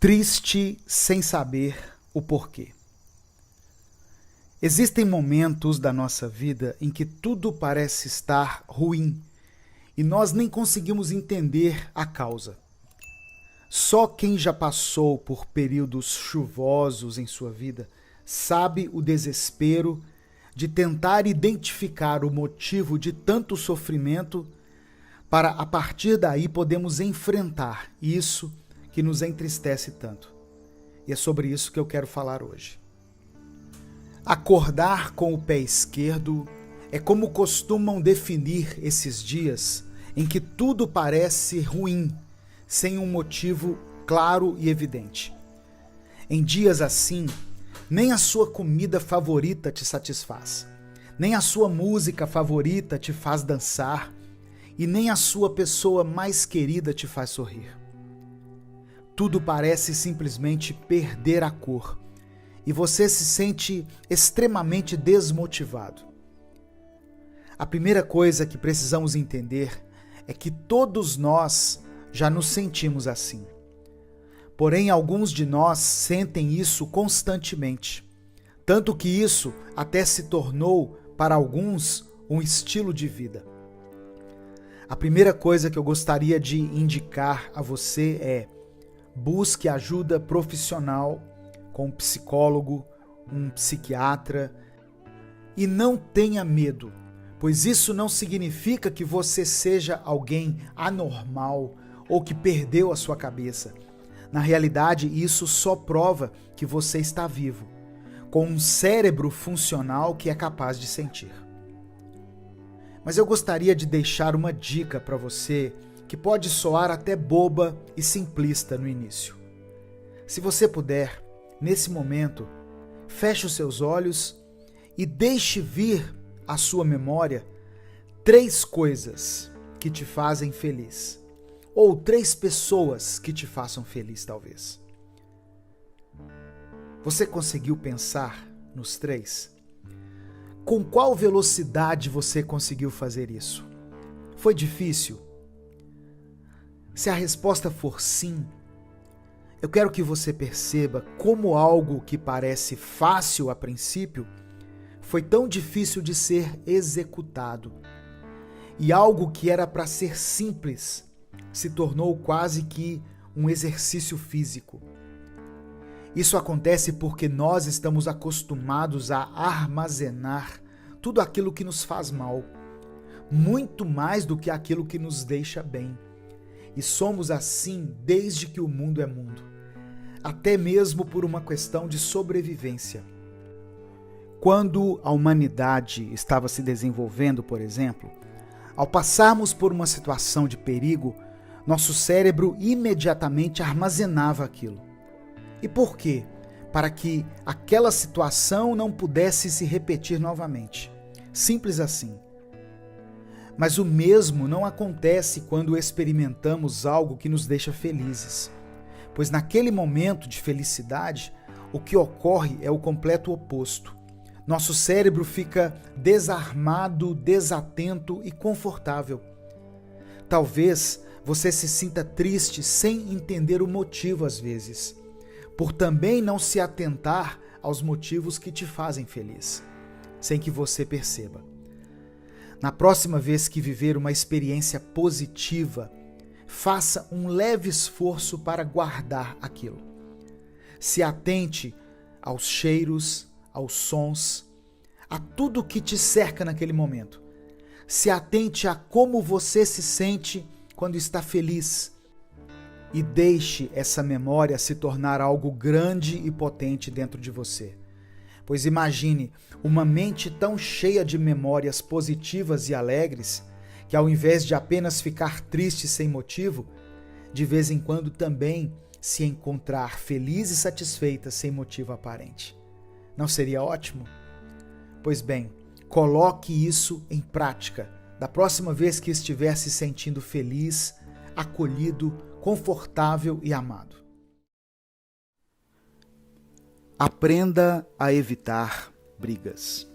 Triste sem saber o porquê. Existem momentos da nossa vida em que tudo parece estar ruim e nós nem conseguimos entender a causa. Só quem já passou por períodos chuvosos em sua vida sabe o desespero de tentar identificar o motivo de tanto sofrimento para, a partir daí, podermos enfrentar isso que nos entristece tanto. E é sobre isso que eu quero falar hoje. Acordar com o pé esquerdo é como costumam definir esses dias em que tudo parece ruim, sem um motivo claro e evidente. Em dias assim, nem a sua comida favorita te satisfaz, nem a sua música favorita te faz dançar e nem a sua pessoa mais querida te faz sorrir. Tudo parece simplesmente perder a cor e você se sente extremamente desmotivado. A primeira coisa que precisamos entender é que todos nós já nos sentimos assim. Porém, alguns de nós sentem isso constantemente, tanto que isso até se tornou, para alguns, um estilo de vida. A primeira coisa que eu gostaria de indicar a você é: busque ajuda profissional com um psicólogo, um psiquiatra, e não tenha medo, pois isso não significa que você seja alguém anormal ou que perdeu a sua cabeça. Na realidade, isso só prova que você está vivo, com um cérebro funcional que é capaz de sentir. Mas eu gostaria de deixar uma dica para você que pode soar até boba e simplista no início. Se você puder, nesse momento, feche os seus olhos e deixe vir à sua memória 3 coisas que te fazem feliz. Ou 3 pessoas que te façam feliz, talvez. Você conseguiu pensar nos 3? Com qual velocidade você conseguiu fazer isso? Foi difícil? Se a resposta for sim, eu quero que você perceba como algo que parece fácil a princípio foi tão difícil de ser executado. E algo que era para ser simples se tornou quase que um exercício físico. Isso acontece porque nós estamos acostumados a armazenar tudo aquilo que nos faz mal, muito mais do que aquilo que nos deixa bem. E somos assim desde que o mundo é mundo, até mesmo por uma questão de sobrevivência. Quando a humanidade estava se desenvolvendo, por exemplo, ao passarmos por uma situação de perigo, nosso cérebro imediatamente armazenava aquilo. E por quê? Para que aquela situação não pudesse se repetir novamente. Simples assim. Mas o mesmo não acontece quando experimentamos algo que nos deixa felizes. Pois naquele momento de felicidade, o que ocorre é o completo oposto. Nosso cérebro fica desarmado, desatento e confortável. Talvez você se sinta triste sem entender o motivo às vezes, por também não se atentar aos motivos que te fazem feliz, sem que você perceba. Na próxima vez que viver uma experiência positiva, faça um leve esforço para guardar aquilo. Se atente aos cheiros, aos sons, a tudo que te cerca naquele momento. Se atente a como você se sente quando está feliz e deixe essa memória se tornar algo grande e potente dentro de você. Pois imagine uma mente tão cheia de memórias positivas e alegres que, ao invés de apenas ficar triste sem motivo, de vez em quando também se encontrar feliz e satisfeita sem motivo aparente. Não seria ótimo? Pois bem, coloque isso em prática da próxima vez que estiver se sentindo feliz, acolhido, confortável e amado. Aprenda a evitar brigas.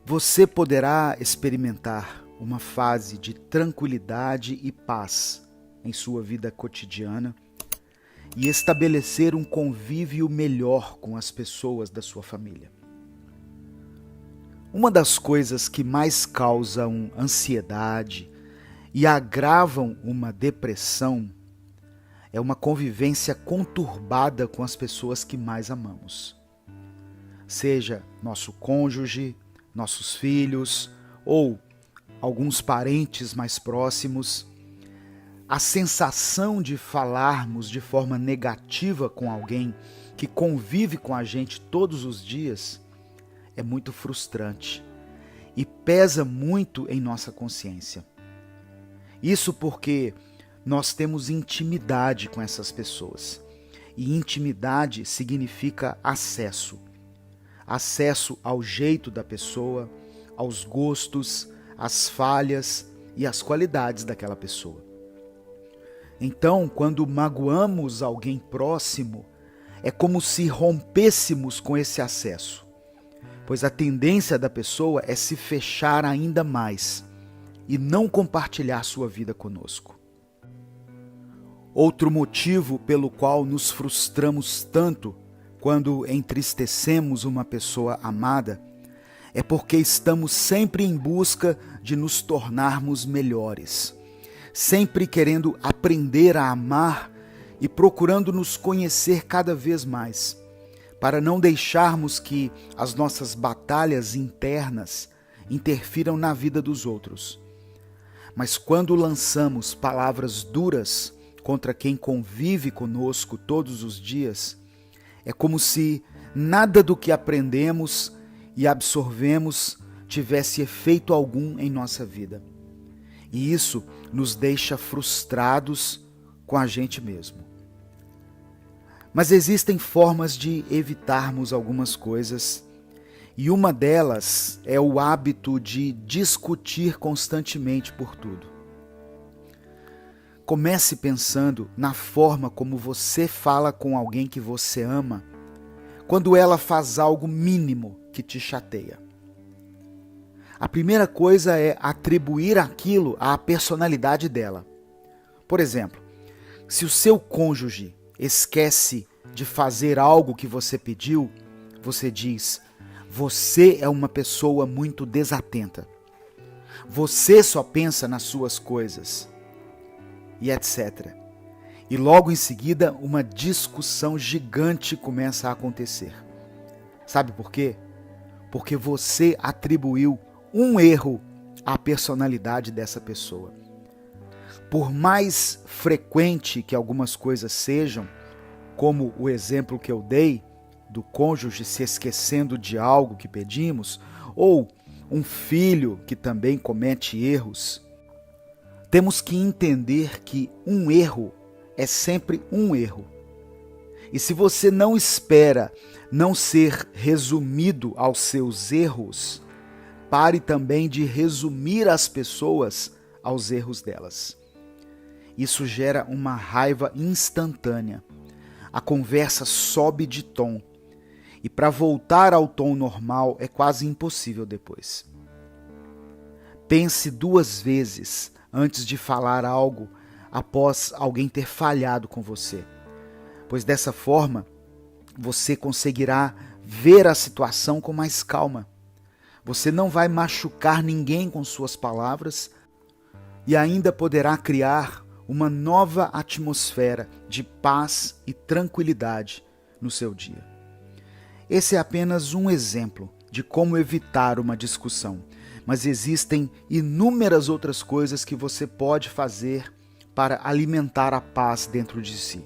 Você poderá experimentar uma fase de tranquilidade e paz em sua vida cotidiana e estabelecer um convívio melhor com as pessoas da sua família. Uma das coisas que mais causam ansiedade e agravam uma depressão é uma convivência conturbada com as pessoas que mais amamos. Seja nosso cônjuge, nossos filhos ou alguns parentes mais próximos. A sensação de falarmos de forma negativa com alguém que convive com a gente todos os dias é muito frustrante e pesa muito em nossa consciência. Isso porque nós temos intimidade com essas pessoas. E intimidade significa acesso. Acesso ao jeito da pessoa, aos gostos, às falhas e às qualidades daquela pessoa. Então, quando magoamos alguém próximo, é como se rompêssemos com esse acesso, pois a tendência da pessoa é se fechar ainda mais e não compartilhar sua vida conosco. Outro motivo pelo qual nos frustramos tanto quando entristecemos uma pessoa amada é porque estamos sempre em busca de nos tornarmos melhores, sempre querendo aprender a amar e procurando nos conhecer cada vez mais, para não deixarmos que as nossas batalhas internas interfiram na vida dos outros. Mas quando lançamos palavras duras contra quem convive conosco todos os dias, é como se nada do que aprendemos e absorvemos tivesse efeito algum em nossa vida. E isso nos deixa frustrados com a gente mesmo. Mas existem formas de evitarmos algumas coisas, e uma delas é o hábito de discutir constantemente por tudo. Comece pensando na forma como você fala com alguém que você ama, quando ela faz algo mínimo que te chateia. A primeira coisa é atribuir aquilo à personalidade dela. Por exemplo, se o seu cônjuge esquece de fazer algo que você pediu, você diz: você é uma pessoa muito desatenta. Você só pensa nas suas coisas. E etc. E logo em seguida, uma discussão gigante começa a acontecer. Sabe por quê? Porque você atribuiu um erro à personalidade dessa pessoa. Por mais frequente que algumas coisas sejam, como o exemplo que eu dei, do cônjuge se esquecendo de algo que pedimos, ou um filho que também comete erros, temos que entender que um erro é sempre um erro. E se você não espera não ser resumido aos seus erros, pare também de resumir as pessoas aos erros delas. Isso gera uma raiva instantânea. A conversa sobe de tom. E para voltar ao tom normal é quase impossível depois. Pense 2 vezes antes de falar algo após alguém ter falhado com você, pois dessa forma você conseguirá ver a situação com mais calma. Você não vai machucar ninguém com suas palavras e ainda poderá criar uma nova atmosfera de paz e tranquilidade no seu dia. Esse é apenas um exemplo de como evitar uma discussão, mas existem inúmeras outras coisas que você pode fazer para alimentar a paz dentro de si.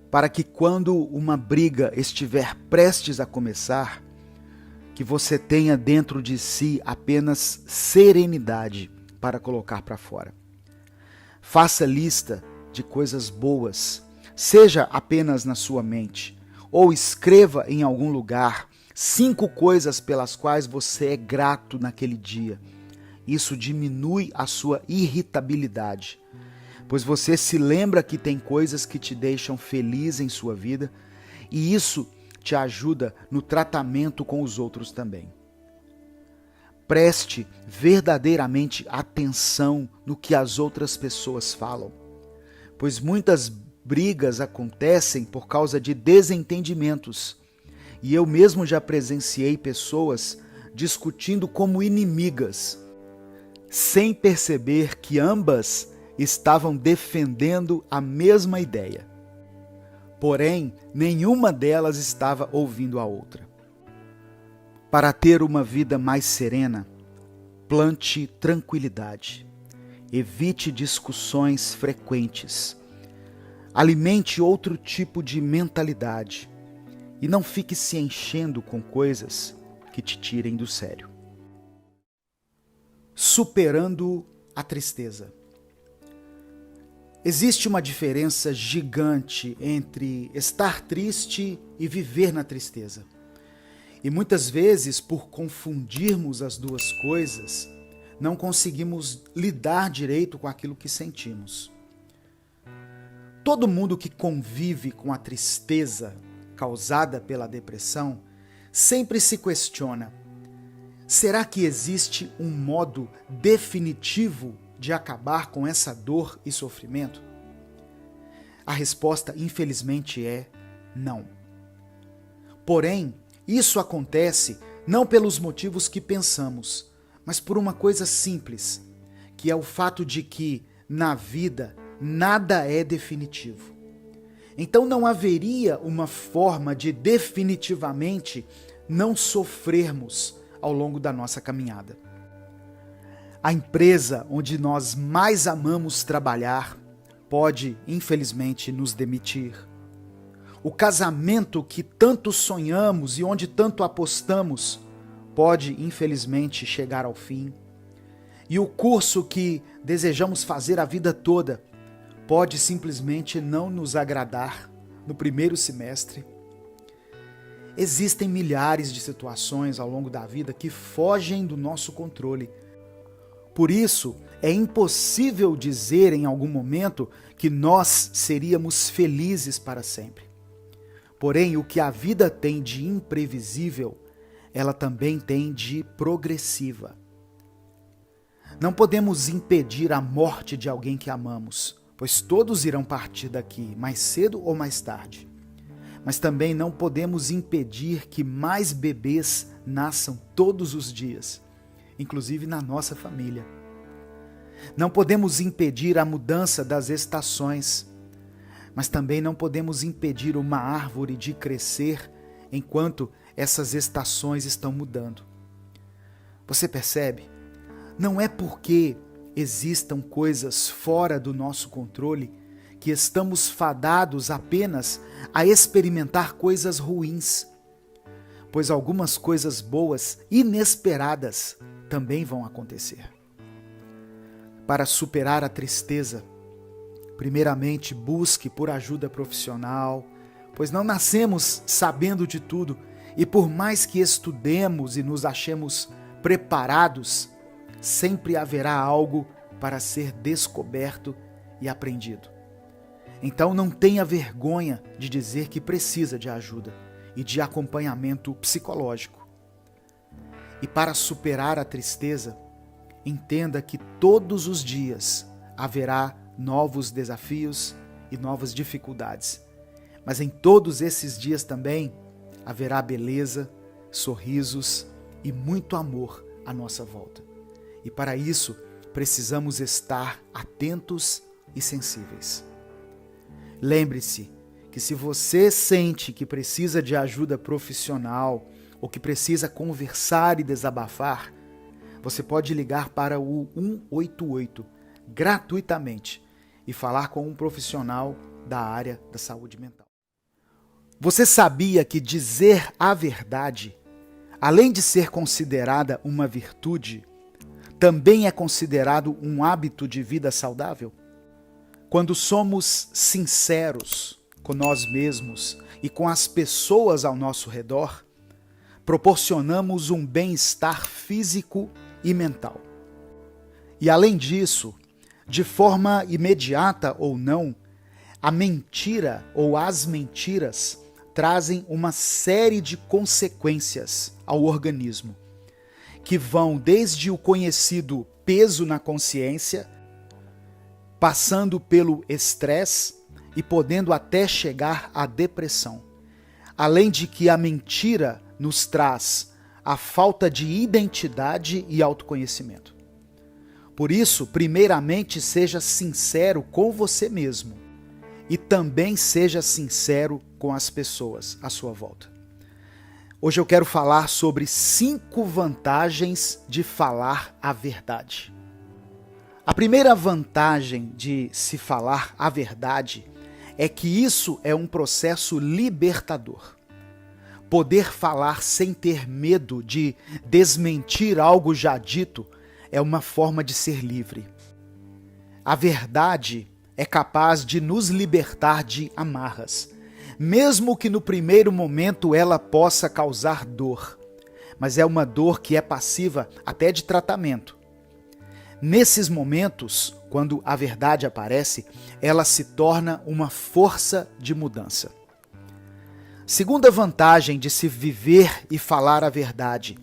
Para que quando uma briga estiver prestes a começar, que você tenha dentro de si apenas serenidade para colocar para fora. Faça lista de coisas boas, seja apenas na sua mente, ou escreva em algum lugar 5 coisas pelas quais você é grato naquele dia. Isso diminui a sua irritabilidade, pois você se lembra que tem coisas que te deixam feliz em sua vida, e isso te ajuda no tratamento com os outros também. Preste verdadeiramente atenção no que as outras pessoas falam, pois muitas brigas acontecem por causa de desentendimentos. E eu mesmo já presenciei pessoas discutindo como inimigas, sem perceber que ambas estavam defendendo a mesma ideia. Porém, nenhuma delas estava ouvindo a outra. Para ter uma vida mais serena, plante tranquilidade. Evite discussões frequentes. Alimente outro tipo de mentalidade. E não fique se enchendo com coisas que te tirem do sério. Superando a tristeza. Existe uma diferença gigante entre estar triste e viver na tristeza. E muitas vezes, por confundirmos as duas coisas, não conseguimos lidar direito com aquilo que sentimos. Todo mundo que convive com a tristeza causada pela depressão sempre se questiona: será que existe um modo definitivo de acabar com essa dor e sofrimento? A resposta, infelizmente, é não. Porém, isso acontece não pelos motivos que pensamos, mas por uma coisa simples, que é o fato de que, na vida, nada é definitivo. Então não haveria uma forma de definitivamente não sofrermos ao longo da nossa caminhada. A empresa onde nós mais amamos trabalhar pode, infelizmente, nos demitir. O casamento que tanto sonhamos e onde tanto apostamos pode, infelizmente, chegar ao fim. E o curso que desejamos fazer a vida toda pode simplesmente não nos agradar no primeiro semestre. Existem milhares de situações ao longo da vida que fogem do nosso controle. Por isso, é impossível dizer em algum momento que nós seríamos felizes para sempre. Porém, o que a vida tem de imprevisível, ela também tem de progressiva. Não podemos impedir a morte de alguém que amamos, pois todos irão partir daqui, mais cedo ou mais tarde. Mas também não podemos impedir que mais bebês nasçam todos os dias, inclusive na nossa família. Não podemos impedir a mudança das estações, mas também não podemos impedir uma árvore de crescer enquanto essas estações estão mudando. Você percebe? Não é porque existam coisas fora do nosso controle que estamos fadados apenas a experimentar coisas ruins, pois algumas coisas boas, inesperadas, também vão acontecer. Para superar a tristeza, primeiramente busque por ajuda profissional, pois não nascemos sabendo de tudo e por mais que estudemos e nos achemos preparados, sempre haverá algo para ser descoberto e aprendido. Então não tenha vergonha de dizer que precisa de ajuda e de acompanhamento psicológico. E para superar a tristeza, entenda que todos os dias haverá novos desafios e novas dificuldades. Mas em todos esses dias também haverá beleza, sorrisos e muito amor à nossa volta. E para isso, precisamos estar atentos e sensíveis. Lembre-se que se você sente que precisa de ajuda profissional ou que precisa conversar e desabafar, você pode ligar para o 188 gratuitamente e falar com um profissional da área da saúde mental. Você sabia que dizer a verdade, além de ser considerada uma virtude, também é considerado um hábito de vida saudável? Quando somos sinceros com nós mesmos e com as pessoas ao nosso redor, proporcionamos um bem-estar físico e mental. E além disso, de forma imediata ou não, a mentira ou as mentiras trazem uma série de consequências ao organismo, que vão desde o conhecido peso na consciência, passando pelo estresse e podendo até chegar à depressão. Além de que a mentira nos traz a falta de identidade e autoconhecimento. Por isso, primeiramente, seja sincero com você mesmo e também seja sincero com as pessoas à sua volta. Hoje eu quero falar sobre 5 vantagens de falar a verdade. A primeira vantagem de se falar a verdade é que isso é um processo libertador. Poder falar sem ter medo de desmentir algo já dito é uma forma de ser livre. A verdade é capaz de nos libertar de amarras, mesmo que no primeiro momento ela possa causar dor, mas é uma dor que é passiva até de tratamento. Nesses momentos, quando a verdade aparece, ela se torna uma força de mudança. Segunda vantagem de se viver e falar a verdade: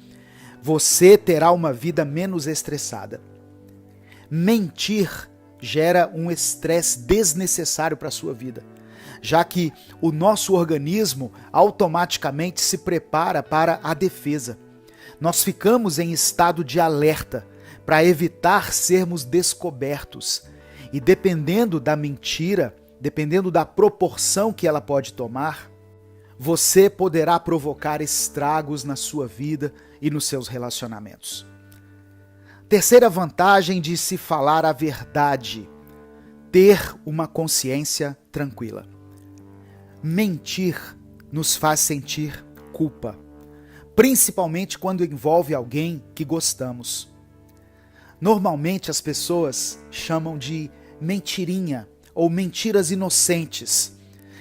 você terá uma vida menos estressada. Mentir gera um estresse desnecessário para a sua vida, já que o nosso organismo automaticamente se prepara para a defesa. Nós ficamos em estado de alerta para evitar sermos descobertos. E dependendo da mentira, dependendo da proporção que ela pode tomar, você poderá provocar estragos na sua vida e nos seus relacionamentos. Terceira vantagem de se falar a verdade: ter uma consciência tranquila. Mentir nos faz sentir culpa, principalmente quando envolve alguém que gostamos. Normalmente as pessoas chamam de mentirinha ou mentiras inocentes,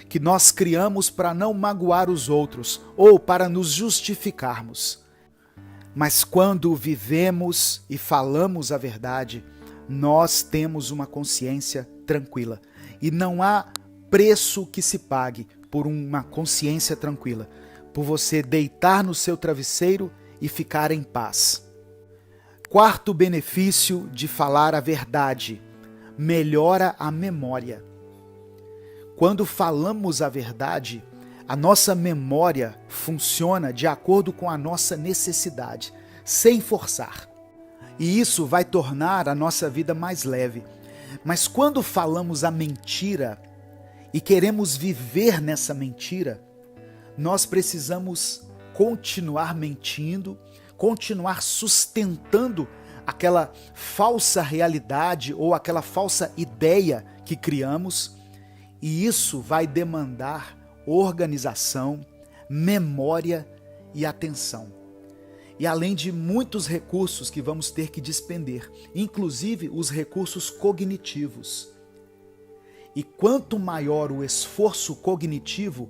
que nós criamos para não magoar os outros ou para nos justificarmos. Mas quando vivemos e falamos a verdade, nós temos uma consciência tranquila. E não há preço que se pague por uma consciência tranquila, por você deitar no seu travesseiro e ficar em paz. Quarto benefício de falar a verdade: melhora a memória. Quando falamos a verdade, a nossa memória funciona de acordo com a nossa necessidade, sem forçar. E isso vai tornar a nossa vida mais leve. Mas quando falamos a mentira e queremos viver nessa mentira, nós precisamos continuar mentindo, continuar sustentando aquela falsa realidade ou aquela falsa ideia que criamos. E isso vai demandar organização, memória e atenção. E além de muitos recursos que vamos ter que despender, inclusive os recursos cognitivos. E quanto maior o esforço cognitivo,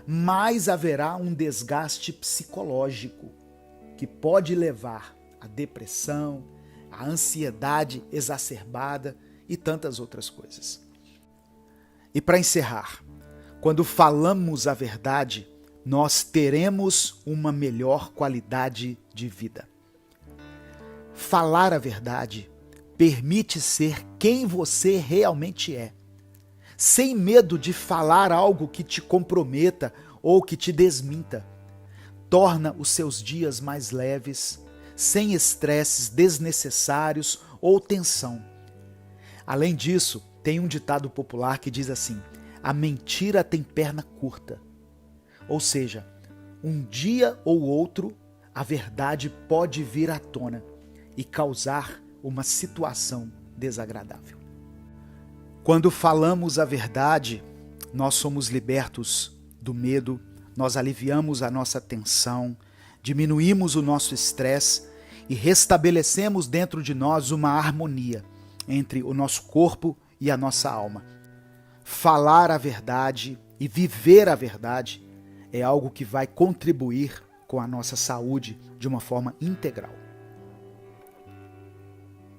mais haverá um desgaste psicológico, que pode levar à depressão, à ansiedade exacerbada e tantas outras coisas. E para encerrar, quando falamos a verdade, nós teremos uma melhor qualidade de vida. Falar a verdade permite ser quem você realmente é, sem medo de falar algo que te comprometa ou que te desminta. Torna os seus dias mais leves, sem estresses desnecessários ou tensão. Além disso, tem um ditado popular que diz assim: a mentira tem perna curta. Ou seja, um dia ou outro, a verdade pode vir à tona e causar uma situação desagradável. Quando falamos a verdade, nós somos libertos do medo, nós aliviamos a nossa tensão, diminuímos o nosso estresse e restabelecemos dentro de nós uma harmonia entre o nosso corpo e a nossa alma. Falar a verdade e viver a verdade é algo que vai contribuir com a nossa saúde de uma forma integral.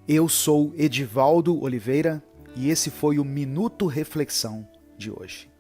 Eu sou Edivaldo Oliveira e esse foi o Minuto Reflexão de hoje.